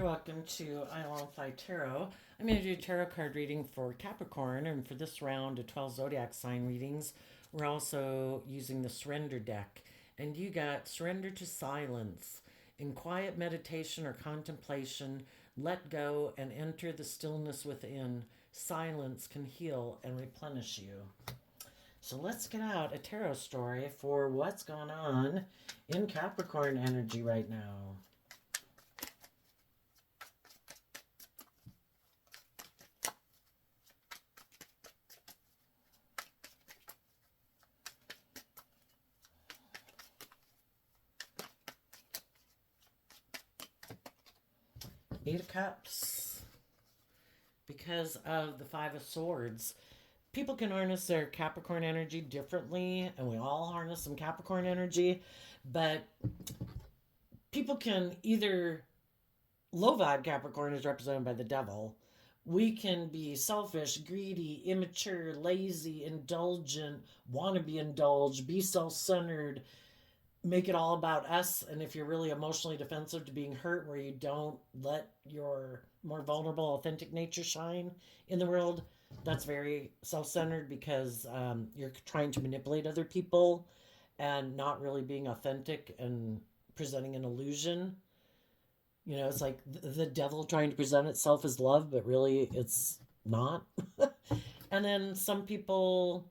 welcome to Fly Tarot. I'm going to do a tarot card reading for Capricorn, and for this round of 12 zodiac sign readings, we're also using the surrender deck. And you got surrender to silence. In quiet meditation or contemplation, let go and enter the stillness within. Silence can heal and replenish you. So let's get out a tarot story for what's going on in Capricorn energy right now. Eight of Cups. Because of the Five of Swords. People can harness their Capricorn energy differently, and we all harness some Capricorn energy, but people can either, low vibe Capricorn is represented by the devil. We can be selfish, greedy, immature, lazy, indulgent, want to be indulged, be self centered, make it all about us. And if you're really emotionally defensive to being hurt, where you don't let your more vulnerable, authentic nature shine in the world, that's very self-centered because you're trying to manipulate other people and not really being authentic and presenting an illusion. You know, it's like the devil trying to present itself as love, but really it's not. And then some people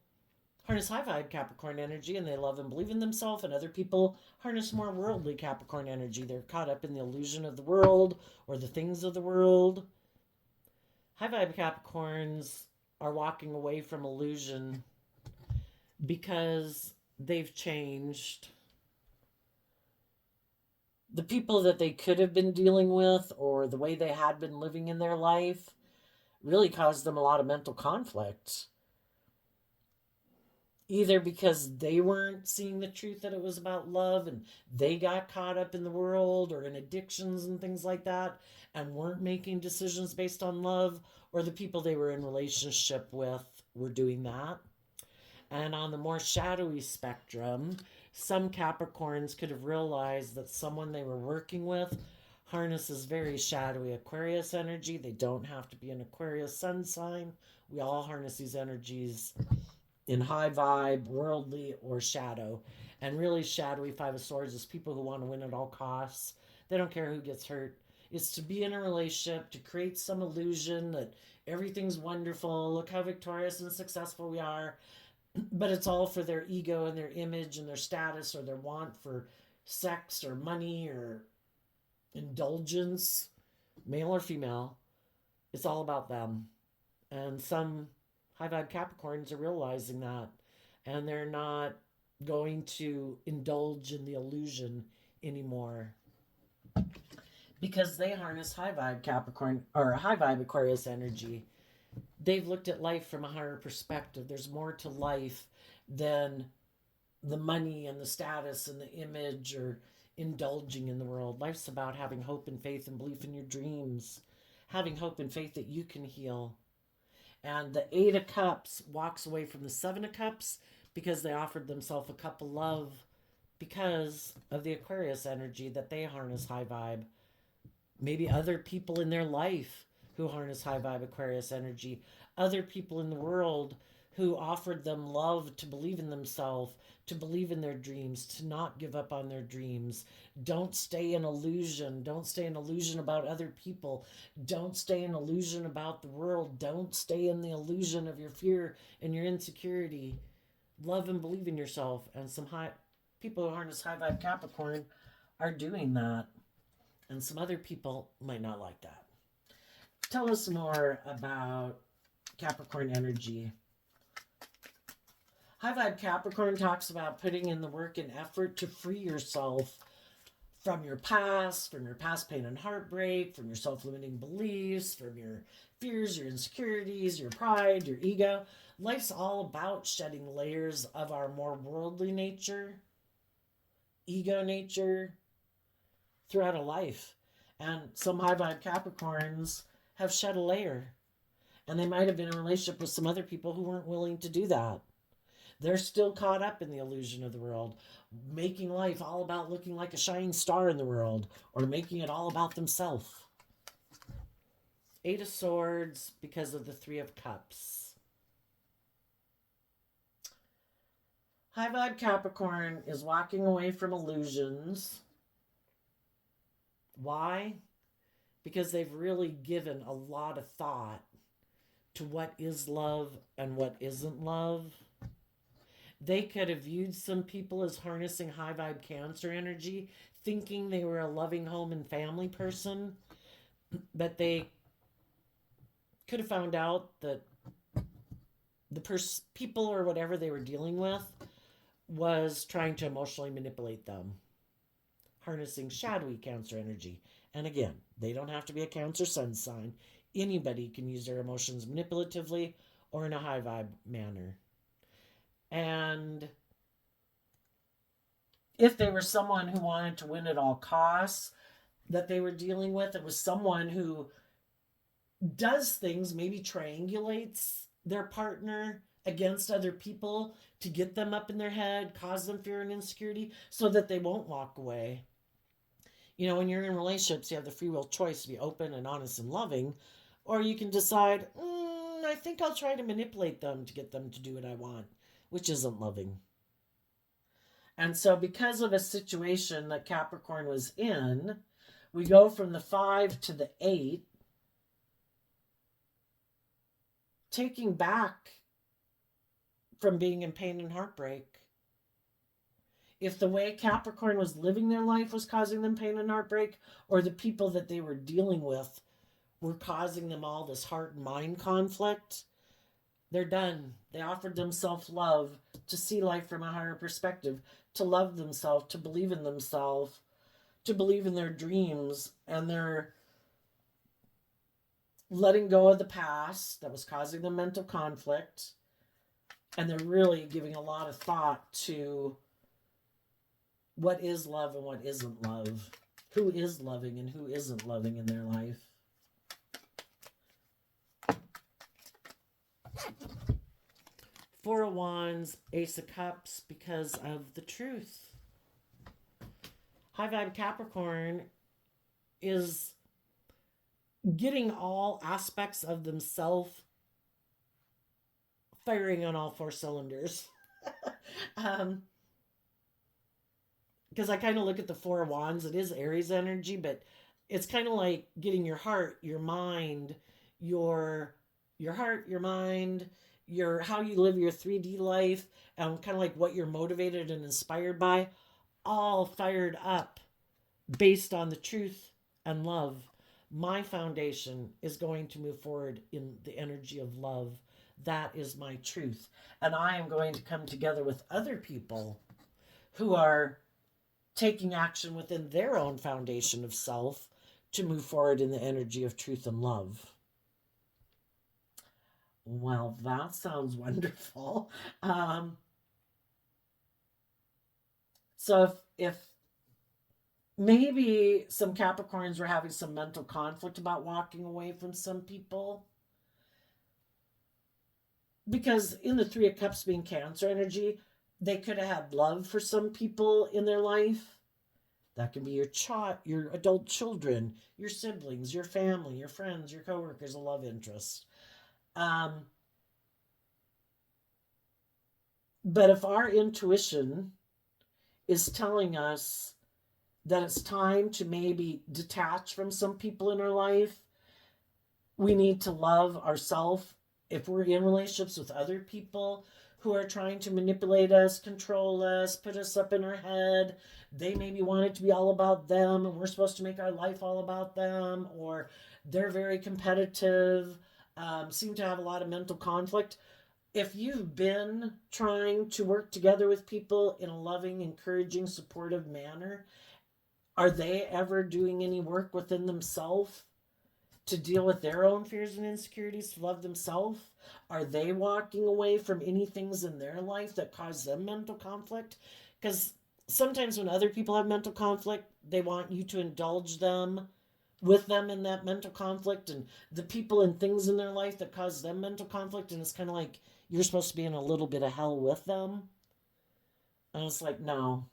harness high vibe Capricorn energy and they love and believe in themselves, and other people harness more worldly Capricorn energy. They're caught up in the illusion of the world or the things of the world. High vibe Capricorns are walking away from illusion because they've changed. The people that they could have been dealing with or the way they had been living in their life really caused them a lot of mental conflict. Either because they weren't seeing the truth that it was about love and they got caught up in the world or in addictions and things like that and weren't making decisions based on love, or the people they were in relationship with were doing that. And on the more shadowy spectrum, some Capricorns could have realized that someone they were working with harnesses very shadowy Aquarius energy. They don't have to be an Aquarius sun sign. We all harness these energies in high vibe, worldly, or shadow. And really, shadowy Five of Swords is people who want to win at all costs. They don't care who gets hurt. It's to be in a relationship, to create some illusion that everything's wonderful. Look how victorious and successful we are. But it's all for their ego and their image and their status or their want for sex or money or indulgence, male or female. It's all about them. And some high vibe Capricorns are realizing that, and they're not going to indulge in the illusion anymore because they harness high vibe Capricorn or high vibe Aquarius energy. They've looked at life from a higher perspective. There's more to life than the money and the status and the image or indulging in the world. Life's about having hope and faith and belief in your dreams, having hope and faith that you can heal. And the Eight of Cups walks away from the Seven of Cups because they offered themselves a cup of love because of the Aquarius energy that they harness high vibe. Maybe other people in their life who harness high vibe Aquarius energy, other people in the world who offered them love to believe in themselves, to believe in their dreams, to not give up on their dreams. Don't stay in illusion. Don't stay in illusion about other people. Don't stay in illusion about the world. Don't stay in the illusion of your fear and your insecurity. Love and believe in yourself. And some people who harness high vibe Capricorn are doing that. And some other people might not like that. Tell us more about Capricorn energy. High vibe Capricorn talks about putting in the work and effort to free yourself from your past pain and heartbreak, from your self-limiting beliefs, from your fears, your insecurities, your pride, your ego. Life's all about shedding layers of our more worldly nature, ego nature, throughout a life. And some high vibe Capricorns have shed a layer. And they might have been in a relationship with some other people who weren't willing to do that. They're still caught up in the illusion of the world, making life all about looking like a shining star in the world, or making it all about themselves. Eight of Swords because of the Three of Cups. High vibe Capricorn is walking away from illusions. Why? Because they've really given a lot of thought to what is love and what isn't love. They could have viewed some people as harnessing high vibe Cancer energy, thinking they were a loving home and family person, but they could have found out that the people or whatever they were dealing with was trying to emotionally manipulate them, harnessing shadowy Cancer energy. And again, they don't have to be a Cancer sun sign. Anybody can use their emotions manipulatively or in a high vibe manner. And if they were someone who wanted to win at all costs that they were dealing with, it was someone who does things, maybe triangulates their partner against other people to get them up in their head, cause them fear and insecurity so that they won't walk away. You know, when you're in relationships, you have the free will choice to be open and honest and loving, or you can decide, I think I'll try to manipulate them to get them to do what I want, which isn't loving. And so because of a situation that Capricorn was in, we go from the 5 to the 8, taking back from being in pain and heartbreak. If the way Capricorn was living their life was causing them pain and heartbreak, or the people that they were dealing with were causing them all this heart and mind conflict, they're done. They offered themselves love, to see life from a higher perspective, to love themselves, to believe in themselves, to believe in their dreams, and they're letting go of the past that was causing them mental conflict, and they're really giving a lot of thought to what is love and what isn't love, who is loving and who isn't loving in their life. Four of Wands, Ace of Cups, because of the truth. High vibe Capricorn is getting all aspects of themselves firing on all 4 cylinders. Because I kind of look at the Four of Wands. It is Aries energy, but it's kind of like getting your heart, your mind, your heart, your mind, your how you live your 3D life, and kind of like what you're motivated and inspired by, all fired up based on the truth and love. My foundation is going to move forward in the energy of love. That is my truth. And I am going to come together with other people who are taking action within their own foundation of self to move forward in the energy of truth and love. Well, that sounds wonderful. So if maybe some Capricorns were having some mental conflict about walking away from some people, because in the Three of Cups being Cancer energy, they could have had love for some people in their life. That can be your adult children, your siblings, your family, your friends, your coworkers, a love interest. But if our intuition is telling us that it's time to maybe detach from some people in our life, we need to love ourselves. If we're in relationships with other people who are trying to manipulate us, control us, put us up in our head, they maybe want it to be all about them and we're supposed to make our life all about them, or they're very competitive, seem to have a lot of mental conflict. If you've been trying to work together with people in a loving, encouraging, supportive manner, are they ever doing any work within themselves to deal with their own fears and insecurities, to love themselves? Are they walking away from any things in their life that cause them mental conflict? Because sometimes when other people have mental conflict, they want you to indulge them with them in that mental conflict, and the people and things in their life that cause them mental conflict, and it's kind of like you're supposed to be in a little bit of hell with them. And it's like, no.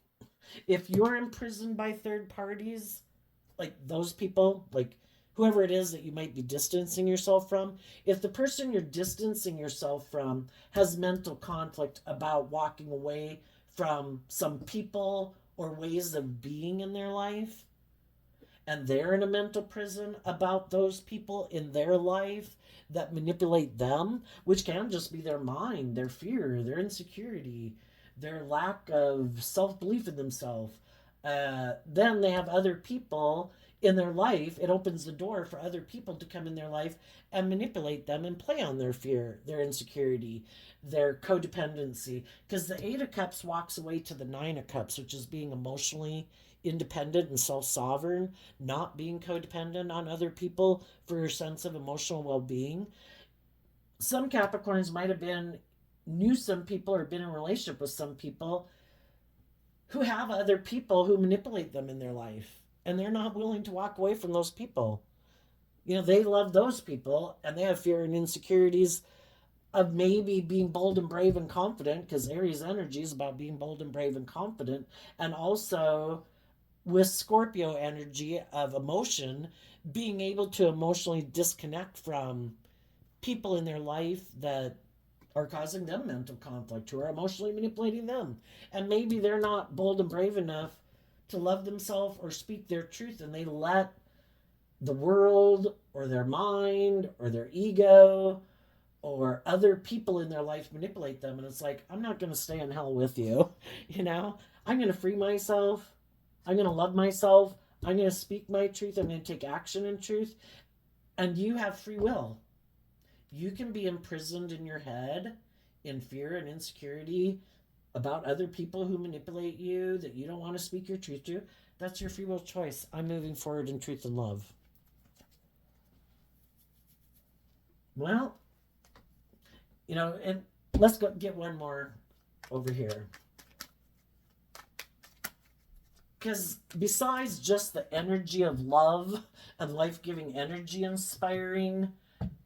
If you're imprisoned by third parties, like those people, like whoever it is that you might be distancing yourself from, if the person you're distancing yourself from has mental conflict about walking away from some people or ways of being in their life, and they're in a mental prison about those people in their life that manipulate them, which can just be their mind, their fear, their insecurity, their lack of self belief in themselves. Then they have other people in their life. It opens the door for other people to come in their life and manipulate them and play on their fear, their insecurity, their codependency. Because the Eight of Cups walks away to the Nine of Cups, which is being emotionally independent and self-sovereign, not being codependent on other people for your sense of emotional well-being. Some Capricorns might have been knew some people or been in a relationship with some people who have other people who manipulate them in their life, and they're not willing to walk away from those people. They love those people and they have fear and insecurities of maybe being bold and brave and confident, because Aries energy is about being bold and brave and confident, and also with Scorpio energy of emotion, being able to emotionally disconnect from people in their life that are causing them mental conflict, who are emotionally manipulating them. And maybe they're not bold and brave enough to love themselves or speak their truth, and they let the world or their mind or their ego or other people in their life manipulate them. And it's like, I'm not going to stay in hell with you. I'm going to free myself. I'm going to love myself. I'm going to speak my truth. I'm going to take action in truth. And you have free will. You can be imprisoned in your head in fear and insecurity about other people who manipulate you, that you don't want to speak your truth to. That's your free will choice. I'm moving forward in truth and love. Well, and let's go get one more over here. Because besides just the energy of love and life-giving energy inspiring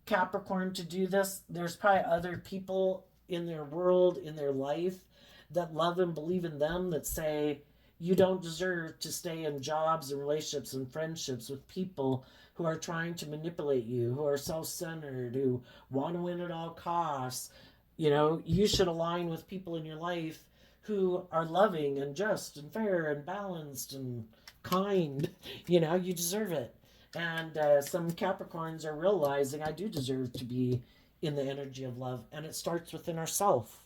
Capricorn to do this, there's probably other people in their world, in their life, that love and believe in them, that say, you don't deserve to stay in jobs and relationships and friendships with people who are trying to manipulate you, who are self-centered, who want to win at all costs. You should align with people in your life who are loving and just and fair and balanced and kind. You deserve it. And some Capricorns are realizing, I do deserve to be in the energy of love. And it starts within ourself.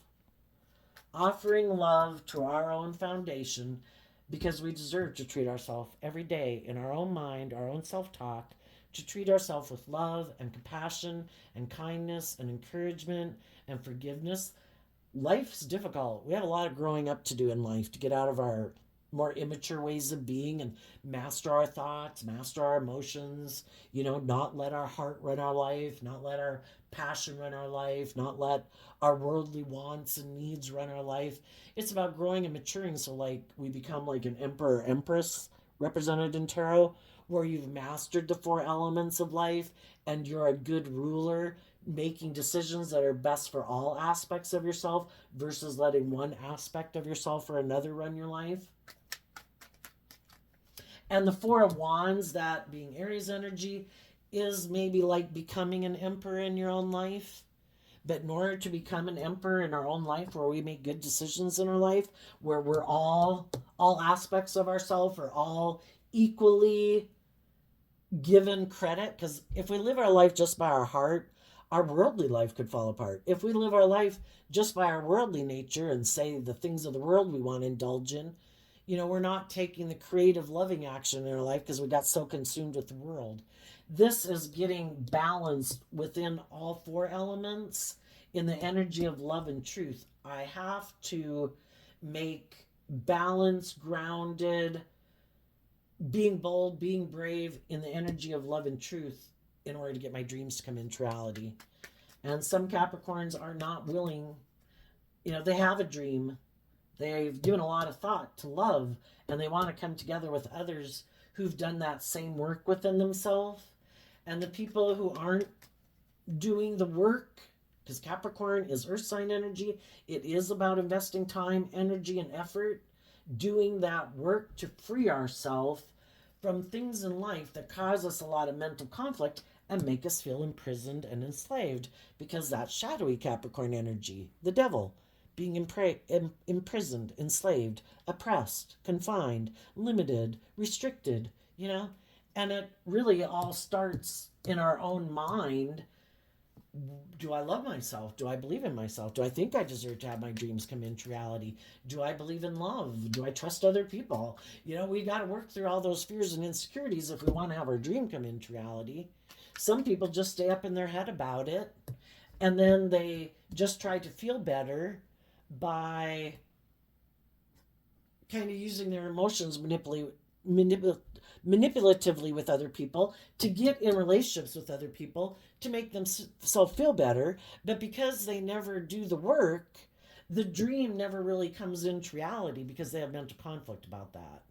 Offering love to our own foundation, because we deserve to treat ourselves every day in our own mind, our own self-talk, to treat ourselves with love and compassion and kindness and encouragement and forgiveness. Life's difficult. We have a lot of growing up to do in life to get out of our more immature ways of being and master our thoughts, master our emotions, not let our heart run our life, not let our passion run our life, not let our worldly wants and needs run our life. It's about growing and maturing, so we become like an emperor or empress represented in tarot, where you've mastered the four elements of life and you're a good ruler, making decisions that are best for all aspects of yourself versus letting one aspect of yourself or another run your life. And the Four of Wands, that being Aries energy, is maybe like becoming an emperor in your own life. But in order to become an emperor in our own life, where we make good decisions in our life, where we're all aspects of ourselves are all equally given credit, because if we live our life just by our heart, our worldly life could fall apart. If we live our life just by our worldly nature and say the things of the world we want to indulge in, we're not taking the creative, loving action in our life because we got so consumed with the world. This is getting balanced within all four elements in the energy of love and truth. I have to make balanced, grounded, being bold, being brave in the energy of love and truth in order to get my dreams to come into reality. And some Capricorns are not willing, they have a dream. They've given a lot of thought to love, and they want to come together with others who've done that same work within themselves. And the people who aren't doing the work, because Capricorn is earth sign energy, it is about investing time, energy, and effort, doing that work to free ourselves from things in life that cause us a lot of mental conflict and make us feel imprisoned and enslaved, because that's shadowy Capricorn energy, the devil, being imprisoned, enslaved, oppressed, confined, limited, restricted, you know? And it really all starts in our own mind. Do I love myself? Do I believe in myself? Do I think I deserve to have my dreams come into reality? Do I believe in love? Do I trust other people? You know, we got to work through all those fears and insecurities if we want to have our dream come into reality. Some people just stay up in their head about it, and then they just try to feel better by kind of using their emotions manipulatively with other people, to get in relationships with other people, to make themselves feel better. But because they never do the work, the dream never really comes into reality, because they have mental conflict about that.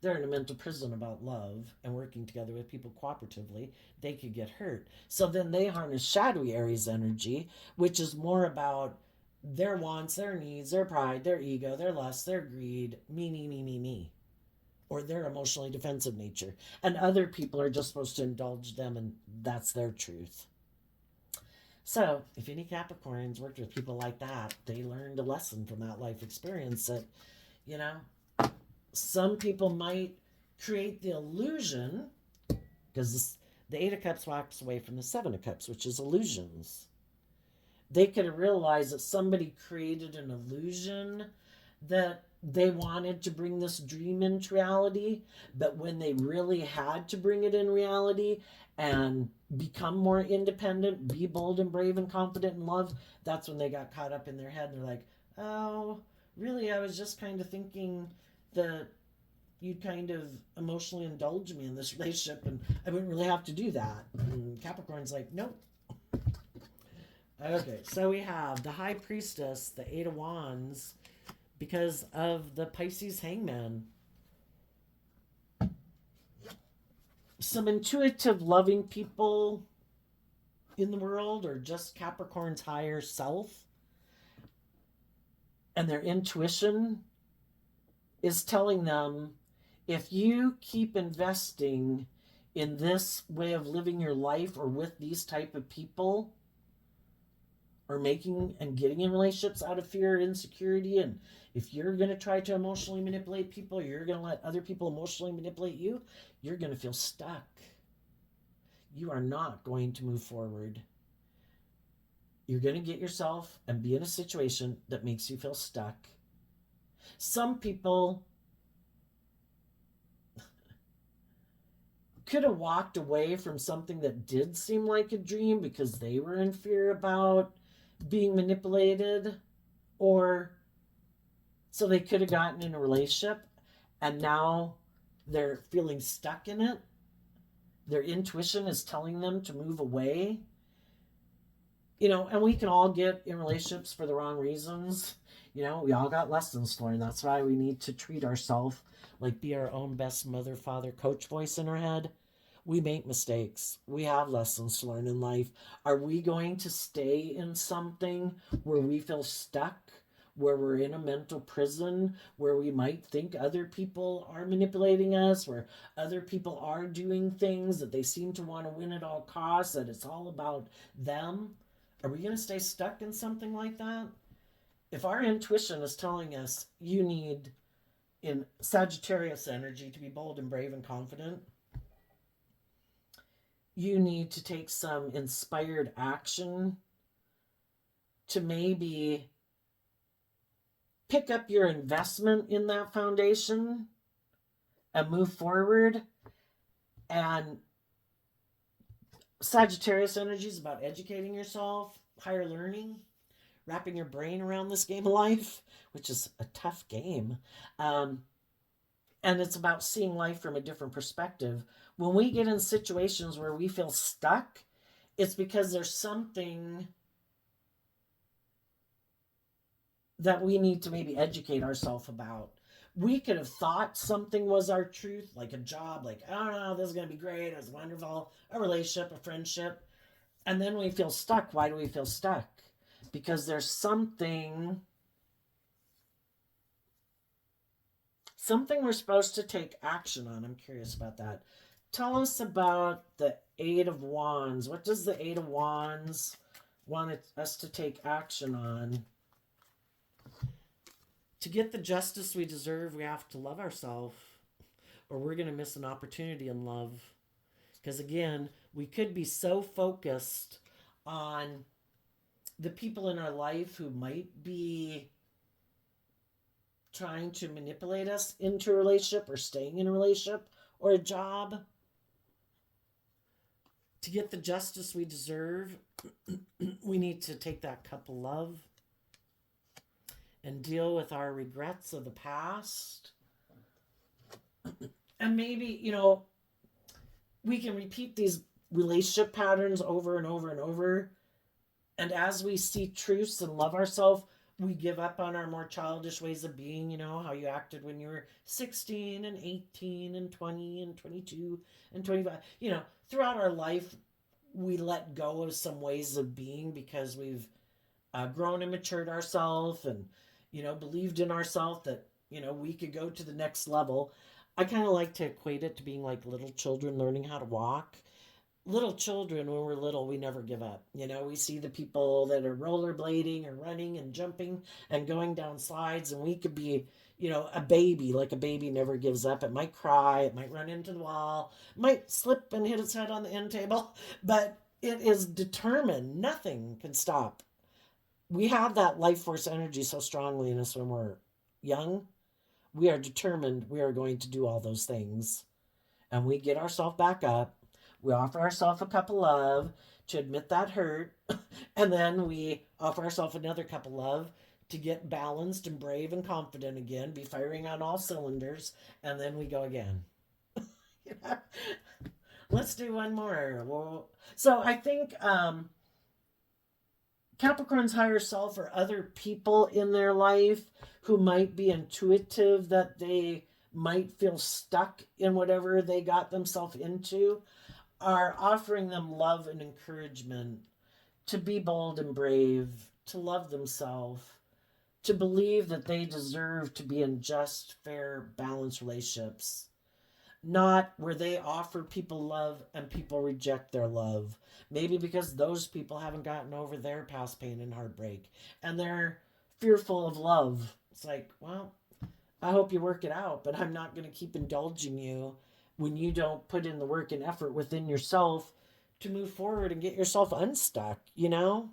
They're in a mental prison about love and working together with people cooperatively. They could get hurt. So then they harness shadowy Aries energy, which is more about their wants, their needs, their pride, their ego, their lust, their greed, me, or their emotionally defensive nature. And other people are just supposed to indulge them, and that's their truth. So, if any Capricorns worked with people like that, they learned a lesson from that life experience that, you know, some people might create the illusion, because the Eight of Cups walks away from the Seven of Cups, which is illusions. They could have realized that somebody created an illusion that they wanted to bring this dream into reality, but when they really had to bring it in reality and become more independent, be bold and brave and confident in love, that's when they got caught up in their head, and they're like, oh, really, I was just kind of thinking that you'd kind of emotionally indulge me in this relationship, and I wouldn't really have to do that. And Capricorn's like, nope. Okay, so we have the High Priestess, the Eight of Wands, because of the Pisces Hangman. Some intuitive, loving people in the world, or just Capricorn's higher self, and their intuition is telling them, if you keep investing in this way of living your life, or with these type of people, or making and getting in relationships out of fear or insecurity, and if you're going to try to emotionally manipulate people, you're going to let other people emotionally manipulate you, you're going to feel stuck. You are not going to move forward. You're going to get yourself and be in a situation that makes you feel stuck. Some people could have walked away from something that did seem like a dream because they were in fear about being manipulated, or so they could have gotten in a relationship and now they're feeling stuck in it. Their intuition is telling them to move away. You know, and we can all get in relationships for the wrong reasons. You know, we all got lessons to learn. That's why we need to treat ourselves like, be our own best mother, father, coach voice in our head. We make mistakes. We have lessons to learn in life. Are we going to stay in something where we feel stuck, where we're in a mental prison, where we might think other people are manipulating us, where other people are doing things that they seem to want to win at all costs, that it's all about them? Are we going to stay stuck in something like that? If our intuition is telling us you need, in Sagittarius energy, to be bold and brave and confident, you need to take some inspired action to maybe pick up your investment in that foundation and move forward. And Sagittarius energy is about educating yourself, higher learning, wrapping your brain around this game of life, which is a tough game. And it's about seeing life from a different perspective. When we get in situations where we feel stuck, it's because there's something that we need to maybe educate ourselves about. We could have thought something was our truth, like a job, like, oh no, this is going to be great, it's wonderful, a relationship, a friendship. And then we feel stuck. Why do we feel stuck? Because there's something Something we're supposed to take action on. I'm curious about that. Tell us about the Eight of Wands. What does the Eight of Wands want us to take action on? To get the justice we deserve, we have to love ourselves, or we're going to miss an opportunity in love. Because again, we could be so focused on the people in our life who might be trying to manipulate us into a relationship or staying in a relationship or a job. To get the justice we deserve, we need to take that cup of love and deal with our regrets of the past. And maybe, we can repeat these relationship patterns over and over and over. And as we see truths and love ourselves, we give up on our more childish ways of being, how you acted when you were 16 and 18 and 20 and 22 and 25. Throughout our life, we let go of some ways of being because we've grown and matured ourselves and, believed in ourselves that, we could go to the next level. I kind of like to equate it to being like little children learning how to walk. Little children, when we're little, we never give up. We see the people that are rollerblading or running and jumping and going down slides, and we could be, a baby. Like a baby never gives up. It might cry, it might run into the wall, it might slip and hit its head on the end table, but it is determined. Nothing can stop. We have that life force energy so strongly in us when we're young. We are determined we are going to do all those things. And we get ourselves back up. We offer ourselves a cup of love to admit that hurt. And then we offer ourselves another cup of love to get balanced and brave and confident again, be firing on all cylinders. And then we go again. Let's do one more. So I think Capricorn's higher self or other people in their life who might be intuitive that they might feel stuck in whatever they got themselves into are offering them love and encouragement to be bold and brave, to love themselves, to believe that they deserve to be in just, fair, balanced relationships. Not where they offer people love and people reject their love. Maybe because those people haven't gotten over their past pain and heartbreak and they're fearful of love. It's like, well, I hope you work it out, but I'm not going to keep indulging you when you don't put in the work and effort within yourself to move forward and get yourself unstuck, And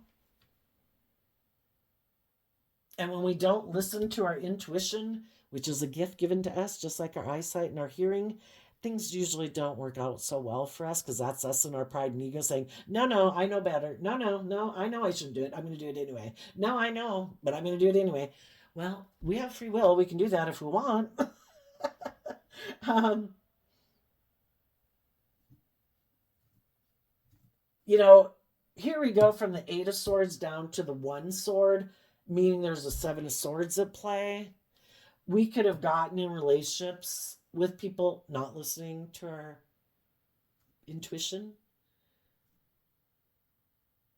when we don't listen to our intuition, which is a gift given to us, just like our eyesight and our hearing, things usually don't work out so well for us because that's us and our pride and ego saying, no, I know better. No, I know I shouldn't do it. I'm going to do it anyway. No, I know, but I'm going to do it anyway. Well, we have free will. We can do that if we want. Here we go from the Eight of Swords down to the One Sword, meaning there's a Seven of Swords at play. We could have gotten in relationships with people not listening to our intuition.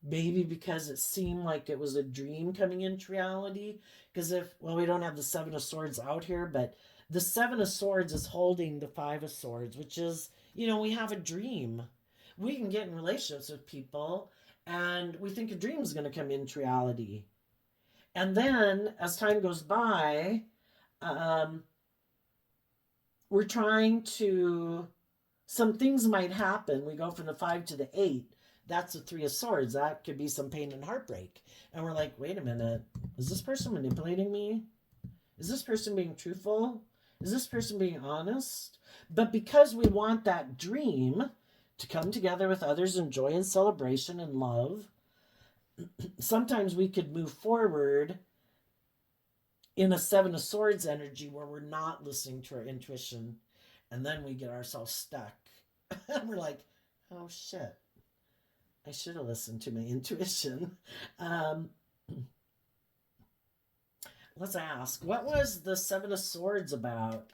Maybe because it seemed like it was a dream coming into reality. Because we don't have the Seven of Swords out here, but the Seven of Swords is holding the Five of Swords, which is, we have a dream. We can get in relationships with people and we think a dream is going to come into reality. And then as time goes by, we're trying to, some things might happen. We go from the 5 to the 8. That's the 3 of Swords. That could be some pain and heartbreak. And we're like, wait a minute. Is this person manipulating me? Is this person being truthful? Is this person being honest? But because we want that dream to come together with others in joy and celebration and love, sometimes we could move forward in a Seven of Swords energy where we're not listening to our intuition, and then we get ourselves stuck. And we're like, oh shit, I should have listened to my intuition. Let's ask, what was the Seven of Swords about?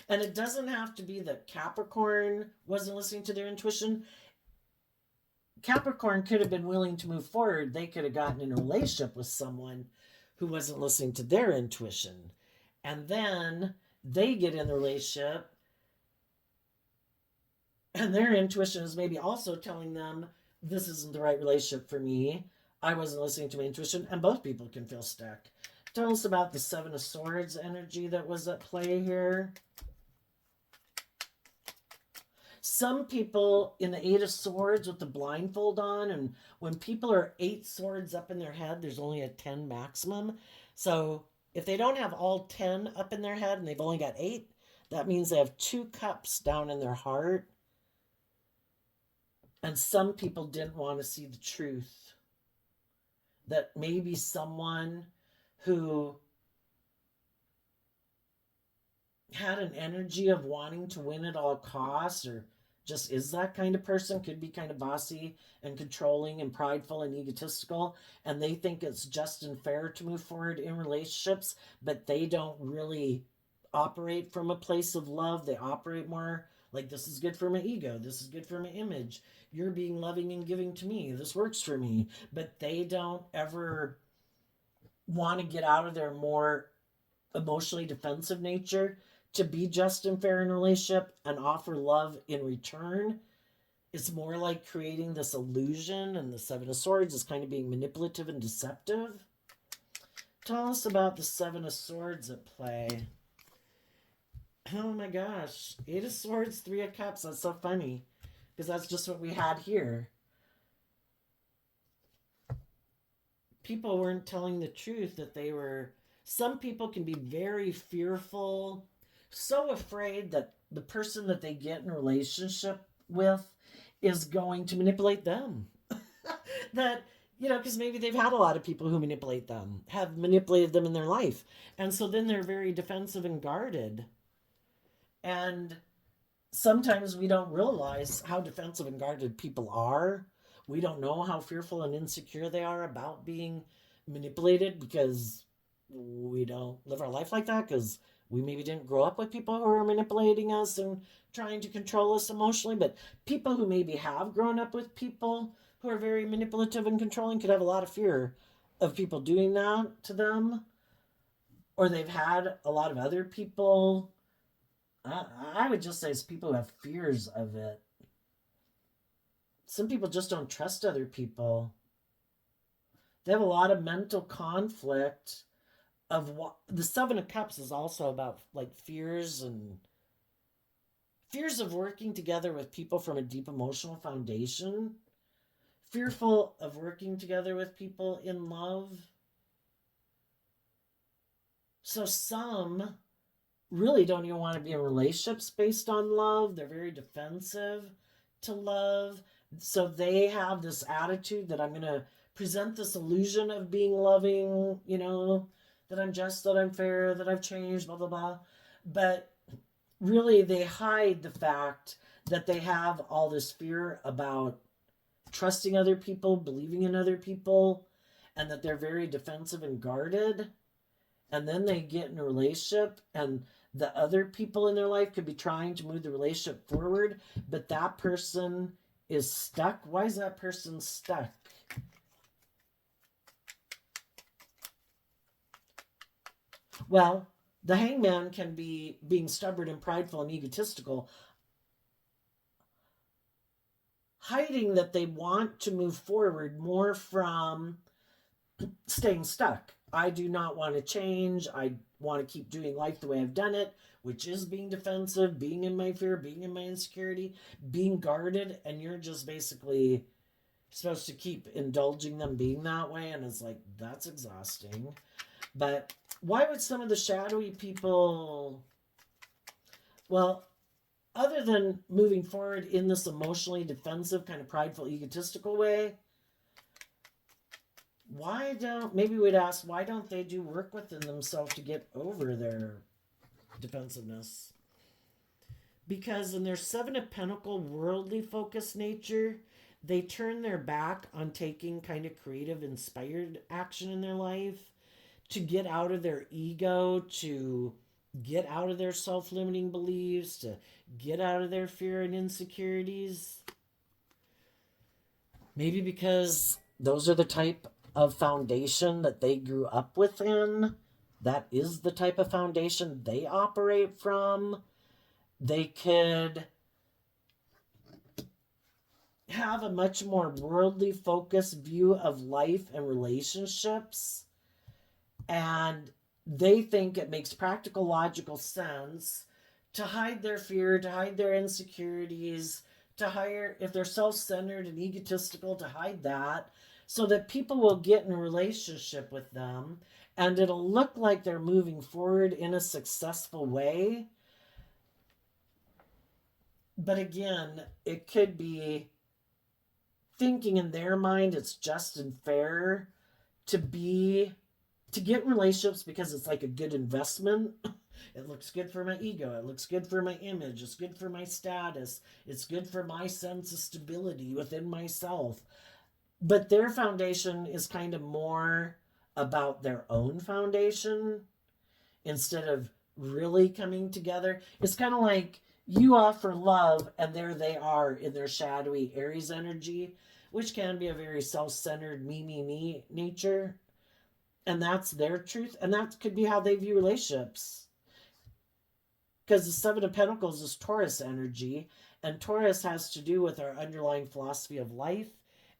And it doesn't have to be that Capricorn wasn't listening to their intuition. Capricorn could have been willing to move forward. They could have gotten in a relationship with someone who wasn't listening to their intuition. And then they get in the relationship and their intuition is maybe also telling them this isn't the right relationship for me. I wasn't listening to my intuition, and both people can feel stuck. Tell us about the Seven of Swords energy that was at play here. Some people in the Eight of Swords with the blindfold on, and when people are eight swords up in their head, there's only a 10 maximum. So if they don't have all 10 up in their head and they've only got eight, that means they have two cups down in their heart. And some people didn't want to see the truth. That maybe someone who had an energy of wanting to win at all costs, or just is that kind of person, could be kind of bossy and controlling and prideful and egotistical, and they think it's just and fair to move forward in relationships, but they don't really operate from a place of love. They operate more like, this is good for my ego, this is good for my image, you're being loving and giving to me, this works for me, but they don't ever want to get out of their more emotionally defensive nature to be just and fair in a relationship and offer love in return. It's more like creating this illusion, and the Seven of Swords is kind of being manipulative and deceptive. Tell us about the Seven of Swords at play. Oh my gosh. Eight of Swords, Three of Cups. That's so funny, because that's just what we had here. People weren't telling the truth, that they were. Some people can be very fearful, so afraid that the person that they get in a relationship with is going to manipulate them. That, because maybe they've had a lot of people who manipulate them, have manipulated them in their life. And so then they're very defensive and guarded. And sometimes we don't realize how defensive and guarded people are. We don't know how fearful and insecure they are about being manipulated, because we don't live our life like that, because we maybe didn't grow up with people who are manipulating us and trying to control us emotionally. But people who maybe have grown up with people who are very manipulative and controlling could have a lot of fear of people doing that to them, or they've had a lot of other people. I would just say it's people who have fears of it. Some people just don't trust other people. They have a lot of mental conflict of what the Seven of Cups is also about, like fears of working together with people from a deep emotional foundation, fearful of working together with people in love. So some really don't even want to be in relationships based on love. They're very defensive to love. So they have this attitude that I'm going to present this illusion of being loving, that I'm just, that I'm fair, that I've changed, blah, blah, blah. But really, they hide the fact that they have all this fear about trusting other people, believing in other people, and that they're very defensive and guarded. And then they get in a relationship, and the other people in their life could be trying to move the relationship forward, but that person is stuck. Why is that person stuck? Well, the hangman can be being stubborn and prideful and egotistical, hiding that they want to move forward more from staying stuck. I do not want to change. I want to keep doing life the way I've done it, which is being defensive, being in my fear, being in my insecurity, being guarded, and you're just basically supposed to keep indulging them being that way, and it's like, that's exhausting. But why would some of the shadowy people, well, other than moving forward in this emotionally defensive, kind of prideful, egotistical way, maybe we'd ask, why don't they do work within themselves to get over their defensiveness? Because in their Seven of Pentacle worldly focused nature, they turn their back on taking kind of creative, inspired action in their life to get out of their ego, to get out of their self-limiting beliefs, to get out of their fear and insecurities. Maybe because those are the type of foundation that they grew up within, that is the type of foundation they operate from. They could have a much more worldly focused view of life and relationships. And they think it makes practical, logical sense to hide their fear, to hide their insecurities, to hide, if they're self centered and egotistical, to hide that so that people will get in a relationship with them and it'll look like they're moving forward in a successful way. But again, it could be thinking in their mind it's just and fair to be to get relationships because it's like a good investment. It looks good for my ego, it looks good for my image, it's good for my status, it's good for my sense of stability within myself. But their foundation is kind of more about their own foundation instead of really coming together. It's kind of like you offer love and there they are in their shadowy Aries energy, which can be a very self-centered me nature. And that's their truth. And that could be how they view relationships. Because the Seven of Pentacles is Taurus energy. And Taurus has to do with our underlying philosophy of life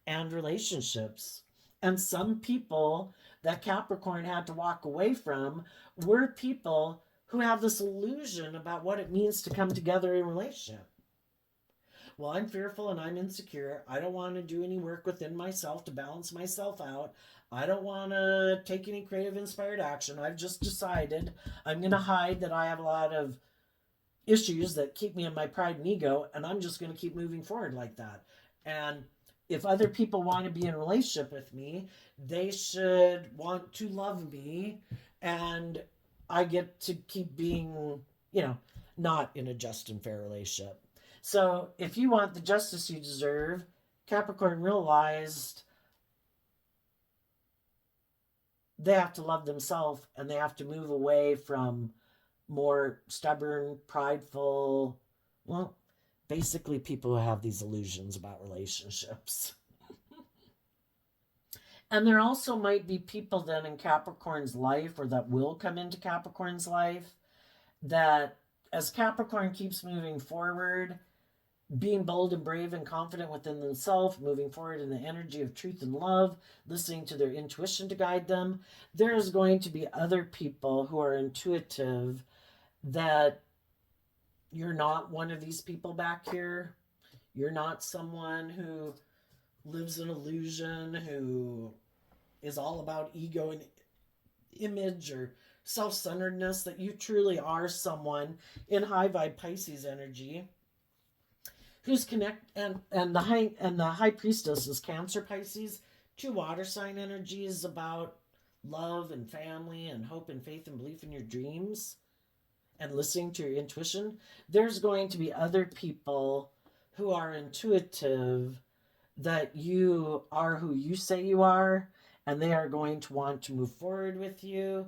and relationships. And some people that Capricorn had to walk away from were people who have this illusion about what it means to come together in a relationship. Well, I'm fearful and I'm insecure. I don't want to do any work within myself to balance myself out. I don't want to take any creative inspired action. I've just decided I'm going to hide that I have a lot of issues that keep me in my pride and ego, and I'm just going to keep moving forward like that. And if other people want to be in a relationship with me, they should want to love me, and I get to keep being, not in a just and fair relationship. So if you want the justice you deserve, Capricorn realized they have to love themselves and they have to move away from more stubborn, prideful, well, basically people who have these illusions about relationships. And there also might be people then in Capricorn's life, or that will come into Capricorn's life, that as Capricorn keeps moving forward, being bold and brave and confident within themselves, moving forward in the energy of truth and love, listening to their intuition to guide them, there's going to be other people who are intuitive that you're not one of these people back here. You're not someone who lives in illusion, who is all about ego and image or self-centeredness, that you truly are someone in high vibe Pisces energy who's and the high priestess is Cancer Pisces, two water sign energies about love and family and hope and faith and belief in your dreams and listening to your intuition. There's going to be other people who are intuitive that you are who you say you are, and they are going to want to move forward with you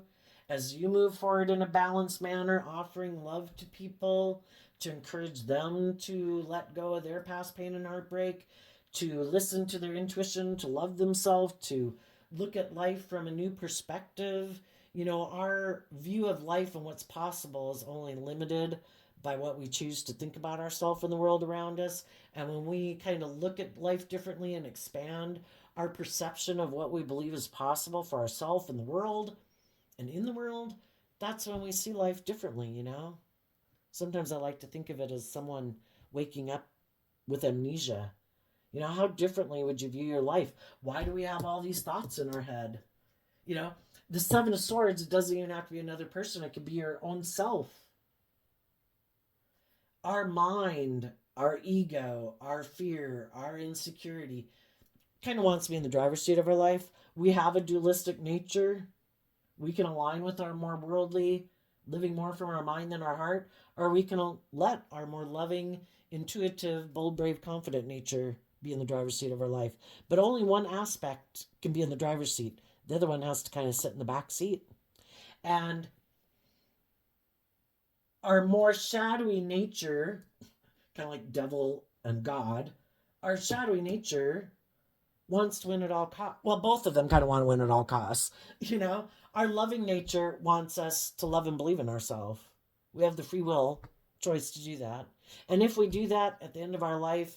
as you move forward in a balanced manner, offering love to people, to encourage them to let go of their past pain and heartbreak, to listen to their intuition, to love themselves, to look at life from a new perspective. Our view of life and what's possible is only limited by what we choose to think about ourselves and the world around us. And when we kind of look at life differently and expand our perception of what we believe is possible for ourselves and the world and in the world, that's when we see life differently. Sometimes I like to think of it as someone waking up with amnesia. How differently would you view your life? Why do we have all these thoughts in our head? The Seven of Swords, it doesn't even have to be another person. It could be your own self. Our mind, our ego, our fear, our insecurity kind of wants to be in the driver's seat of our life. We have a dualistic nature. We can align with our more worldly, living more from our mind than our heart, or we can let our more loving, intuitive, bold, brave, confident nature be in the driver's seat of our life. But only one aspect can be in the driver's seat. The other one has to kind of sit in the back seat. And our more shadowy nature, kind of like devil and God, our shadowy nature wants to win at all costs. Well, both of them kind of want to win at all costs. You know, our loving nature wants us to love and believe in ourselves. We have the free will choice to do that. And if we do that at the end of our life,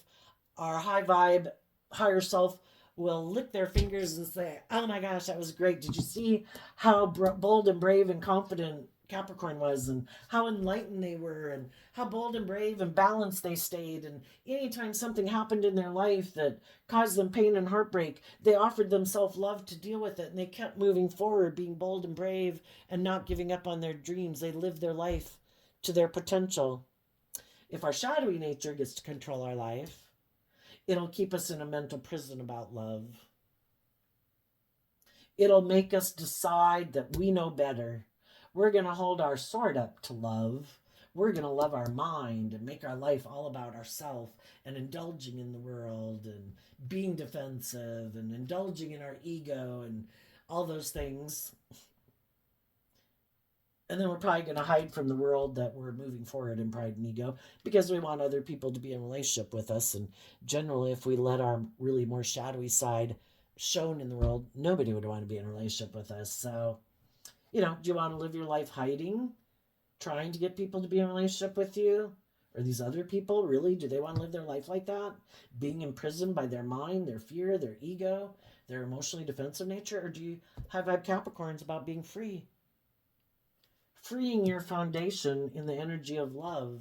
our high vibe, higher self will lick their fingers and say, "Oh my gosh, that was great. Did you see how bold and brave and confident Capricorn was, and how enlightened they were, and how bold and brave and balanced they stayed? And anytime something happened in their life that caused them pain and heartbreak, they offered themselves love to deal with it, and they kept moving forward, being bold and brave and not giving up on their dreams. They lived their life to their potential." If our shadowy nature gets to control our life, it'll keep us in a mental prison about love. It'll make us decide that we know better. We're going to hold our sword up to love. We're going to love our mind and make our life all about ourselves and indulging in the world and being defensive and indulging in our ego and all those things. And then we're probably going to hide from the world that we're moving forward in pride and ego because we want other people to be in a relationship with us. And generally, if we let our really more shadowy side shown in the world, nobody would want to be in a relationship with us. So, do you want to live your life hiding, trying to get people to be in a relationship with you? Or these other people, really, do they want to live their life like that? Being imprisoned by their mind, their fear, their ego, their emotionally defensive nature? Or do you have Capricorns about being free? Freeing your foundation in the energy of love,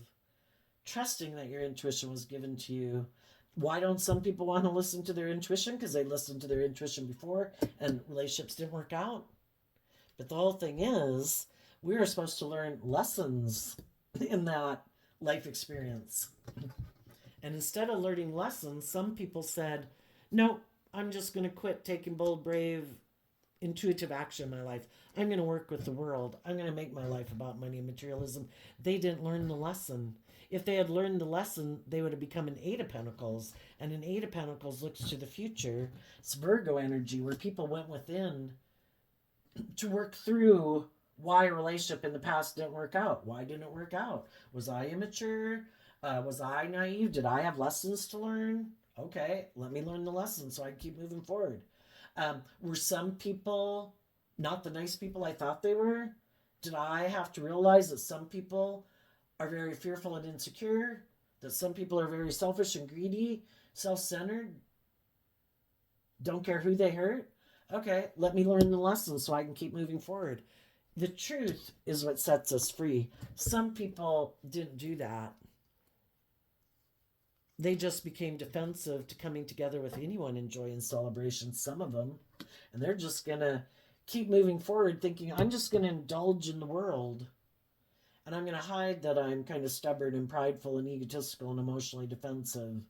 trusting that your intuition was given to you. Why don't some people want to listen to their intuition? Because they listened to their intuition before and relationships didn't work out. But the whole thing is, we are supposed to learn lessons in that life experience. And instead of learning lessons, some people said, "No, I'm just going to quit taking bold, brave, intuitive action in my life. I'm going to work with the world. I'm going to make my life about money and materialism." They didn't learn the lesson. If they had learned the lesson, they would have become an Eight of Pentacles. And an Eight of Pentacles looks to the future. It's Virgo energy, where people went within to work through why a relationship in the past didn't work out. Why didn't it work out? Was I immature? Was I naive? Did I have lessons to learn? Okay, let me learn the lesson so I can keep moving forward. Were some people not the nice people I thought they were? Did I have to realize that some people are very fearful and insecure? That some people are very selfish and greedy, self-centered, don't care who they hurt? Okay, let me learn the lesson so I can keep moving forward. The truth is what sets us free. Some people didn't do that. They just became defensive to coming together with anyone in joy and celebration, some of them. And they're just going to keep moving forward thinking, I'm just going to indulge in the world. And I'm going to hide that I'm kind of stubborn and prideful and egotistical and emotionally defensive.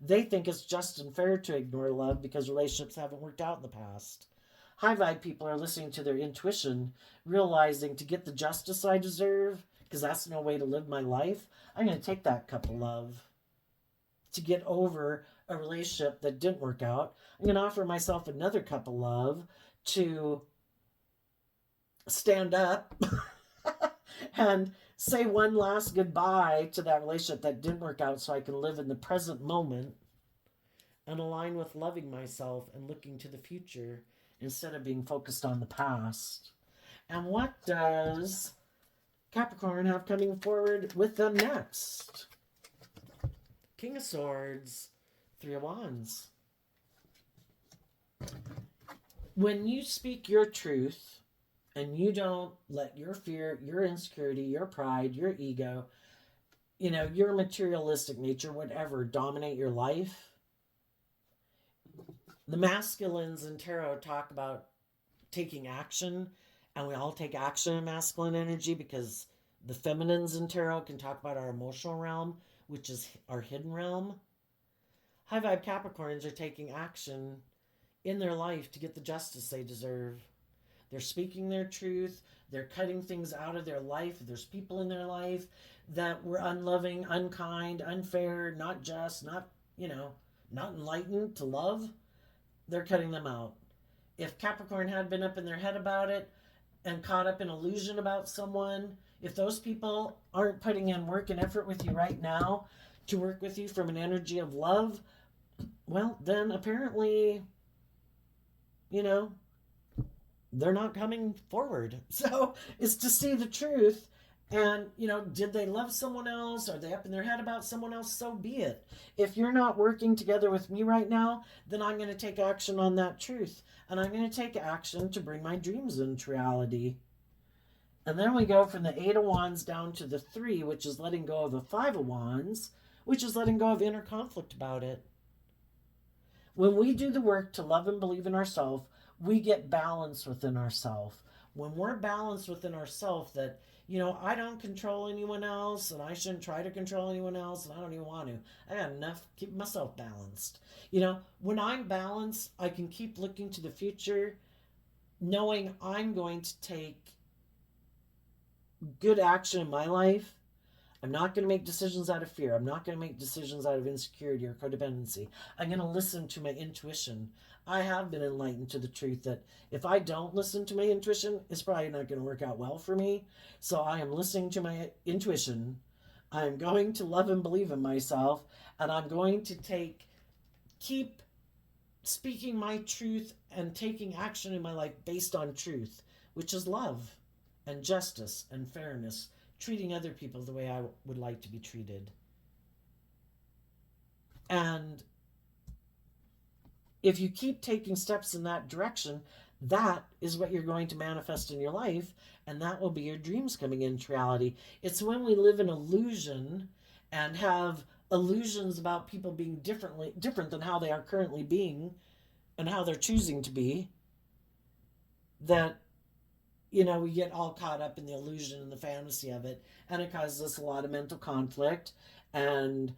They think it's just and fair to ignore love because relationships haven't worked out in the past. High vibe people are listening to their intuition, realizing to get the justice I deserve, because that's no way to live my life, I'm going to take that cup of love. To get over a relationship that didn't work out, I'm going to offer myself another cup of love to stand up and say one last goodbye to that relationship that didn't work out so I can live in the present moment and align with loving myself and looking to the future instead of being focused on the past. And what does Capricorn have coming forward with them next? King of Swords, Three of Wands. When you speak your truth and you don't let your fear, your insecurity, your pride, your ego, your materialistic nature, whatever, dominate your life. The masculines in tarot talk about taking action, and we all take action in masculine energy because the feminines in tarot can talk about our emotional realm, which is our hidden realm. High vibe Capricorns are taking action in their life to get the justice they deserve. They're speaking their truth. They're cutting things out of their life. There's people in their life that were unloving, unkind, unfair, not just, not enlightened to love. They're cutting them out. If Capricorn had been up in their head about it and caught up in illusion about someone, if those people aren't putting in work and effort with you right now to work with you from an energy of love, well, then apparently, you know, they're not coming forward. So it's to see the truth. And, did they love someone else? Are they up in their head about someone else? So be it. If you're not working together with me right now, then I'm going to take action on that truth. And I'm going to take action to bring my dreams into reality. And then we go from the Eight of Wands down to the Three, which is letting go of the Five of Wands, which is letting go of inner conflict about it. When we do the work to love and believe in ourselves, we get balance within ourselves. When we're balanced within ourselves, that, I don't control anyone else and I shouldn't try to control anyone else and I don't even want to. I got enough, keep myself balanced. When I'm balanced, I can keep looking to the future, knowing I'm going to take good action in my life. I'm not going to make decisions out of fear. I'm not going to make decisions out of insecurity or codependency. I'm going to listen to my intuition. I have been enlightened to the truth that if I don't listen to my intuition, it's probably not going to work out well for me. So I am listening to my intuition. I'm going to love and believe in myself. And I'm going to keep speaking my truth and taking action in my life based on truth, which is love and justice and fairness, treating other people the way I would like to be treated. And if you keep taking steps in that direction, that is what you're going to manifest in your life, and that will be your dreams coming into reality. It's when we live in illusion and have illusions about people being different than how they are currently being and how they're choosing to be, that we get all caught up in the illusion and the fantasy of it, and it causes us a lot of mental conflict. And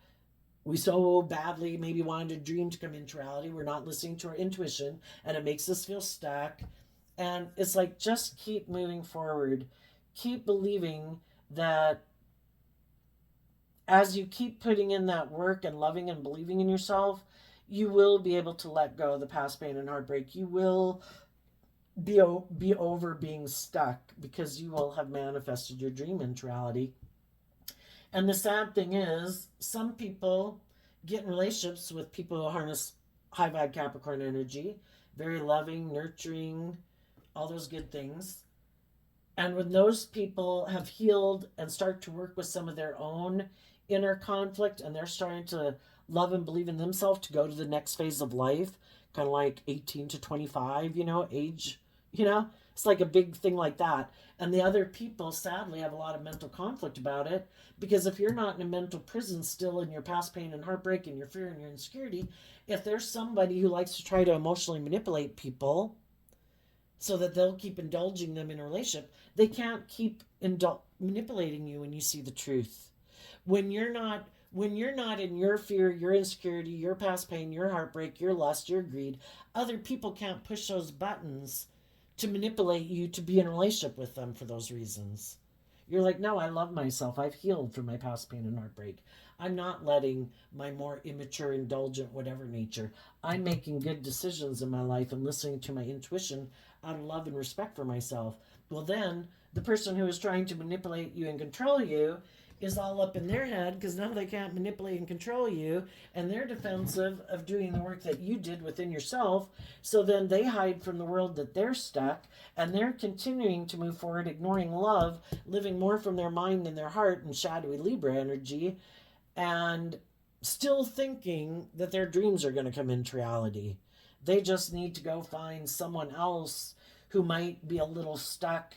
we so badly maybe wanted a dream to come into reality. We're not listening to our intuition, and it makes us feel stuck. And it's like, just keep moving forward. Keep believing that as you keep putting in that work and loving and believing in yourself, you will be able to let go of the past pain and heartbreak. You will be over being stuck because you will have manifested your dream into reality. And the sad thing is, some people get in relationships with people who harness high vibe Capricorn energy, very loving, nurturing, all those good things. And when those people have healed and start to work with some of their own inner conflict, and they're starting to love and believe in themselves to go to the next phase of life, kind of like 18 to 25, age, it's like a big thing like that. And the other people sadly have a lot of mental conflict about it, because if you're not in a mental prison still in your past pain and heartbreak and your fear and your insecurity, if there's somebody who likes to try to emotionally manipulate people so that they'll keep indulging them in a relationship, they can't keep manipulating you when you see the truth. When you're not in your fear, your insecurity, your past pain, your heartbreak, your lust, your greed, other people can't push those buttons to manipulate you to be in a relationship with them for those reasons. You're like, no, I love myself. I've healed from my past pain and heartbreak. I'm not letting my more immature, indulgent, whatever nature. I'm making good decisions in my life and listening to my intuition out of love and respect for myself. Well, then the person who is trying to manipulate you and control you is all up in their head because now they can't manipulate and control you, and they're defensive of doing the work that you did within yourself. So then they hide from the world that they're stuck, and they're continuing to move forward, ignoring love, living more from their mind than their heart and shadowy Libra energy, and still thinking that their dreams are going to come into reality. They just need to go find someone else who might be a little stuck,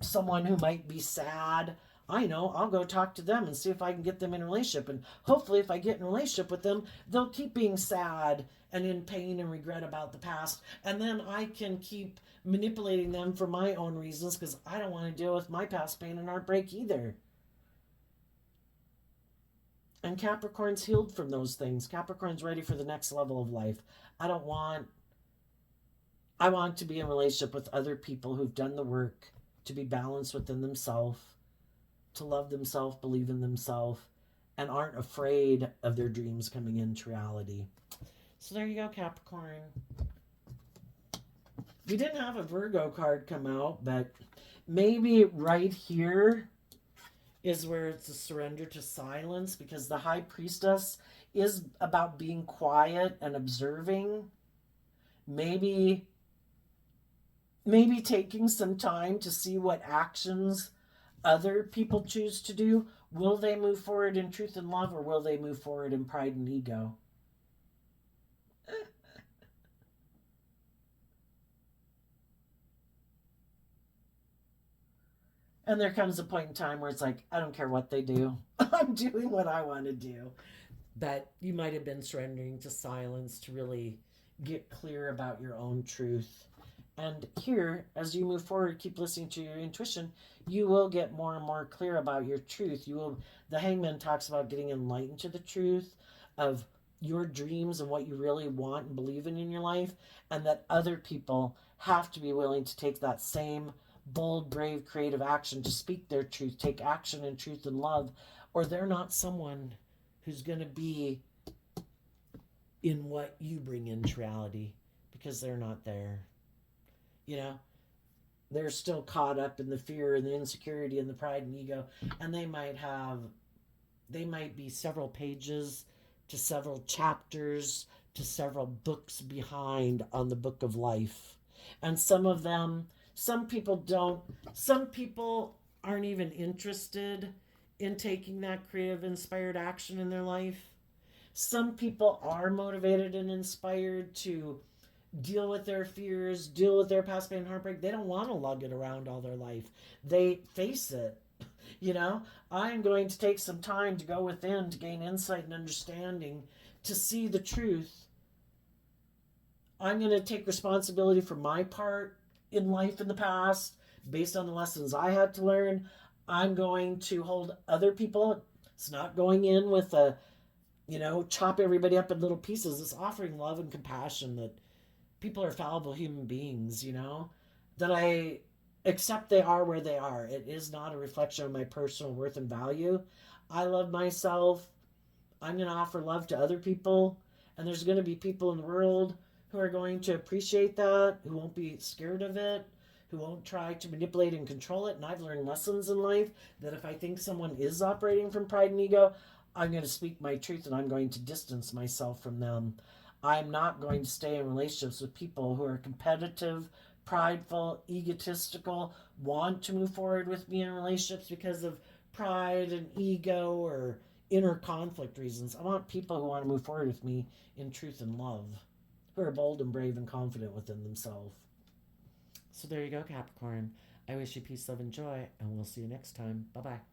someone who might be sad. I know, I'll go talk to them and see if I can get them in a relationship. And hopefully if I get in a relationship with them, they'll keep being sad and in pain and regret about the past. And then I can keep manipulating them for my own reasons because I don't want to deal with my past pain and heartbreak either. And Capricorn's healed from those things. Capricorn's ready for the next level of life. I want to be in a relationship with other people who've done the work to be balanced within themselves, to love themselves, believe in themselves, and aren't afraid of their dreams coming into reality. So there you go, Capricorn. We didn't have a Virgo card come out, but maybe right here is where it's a surrender to silence, because the high priestess is about being quiet and observing. Maybe taking some time to see what actions other people choose to do. Will they move forward in truth and love, or will they move forward in pride and ego? And there comes a point in time where it's like, I don't care what they do. I'm doing what I want to do. But you might have been surrendering to silence to really get clear about your own truth. And here, as you move forward, keep listening to your intuition, you will get more and more clear about your truth. You will, the hangman talks about getting enlightened to the truth of your dreams and what you really want and believe in your life, and that other people have to be willing to take that same bold, brave, creative action to speak their truth, take action in truth and love, or they're not someone who's going to be in what you bring into reality, because they're not there. You know, they're still caught up in the fear and the insecurity and the pride and ego, and they might be several pages to several chapters to several books behind on the book of life. And some of them, some people aren't even interested in taking that creative inspired action in their life. Some people are motivated and inspired to deal with their fears, deal with their past pain and heartbreak. They don't want to lug it around all their life. They face it. You know, I'm going to take some time to go within to gain insight and understanding, to see the truth. I'm going to take responsibility for my part in life in the past based on the lessons I had to learn. I'm going to hold other people. It's not going in with a, chop everybody up in little pieces. It's offering love and compassion, that people are fallible human beings, that I accept they are where they are. It is not a reflection of my personal worth and value. I love myself. I'm going to offer love to other people. And there's going to be people in the world who are going to appreciate that, who won't be scared of it, who won't try to manipulate and control it. And I've learned lessons in life that if I think someone is operating from pride and ego, I'm going to speak my truth and I'm going to distance myself from them. I'm not going to stay in relationships with people who are competitive, prideful, egotistical, want to move forward with me in relationships because of pride and ego or inner conflict reasons. I want people who want to move forward with me in truth and love, who are bold and brave and confident within themselves. So there you go, Capricorn. I wish you peace, love, and joy, and we'll see you next time. Bye bye.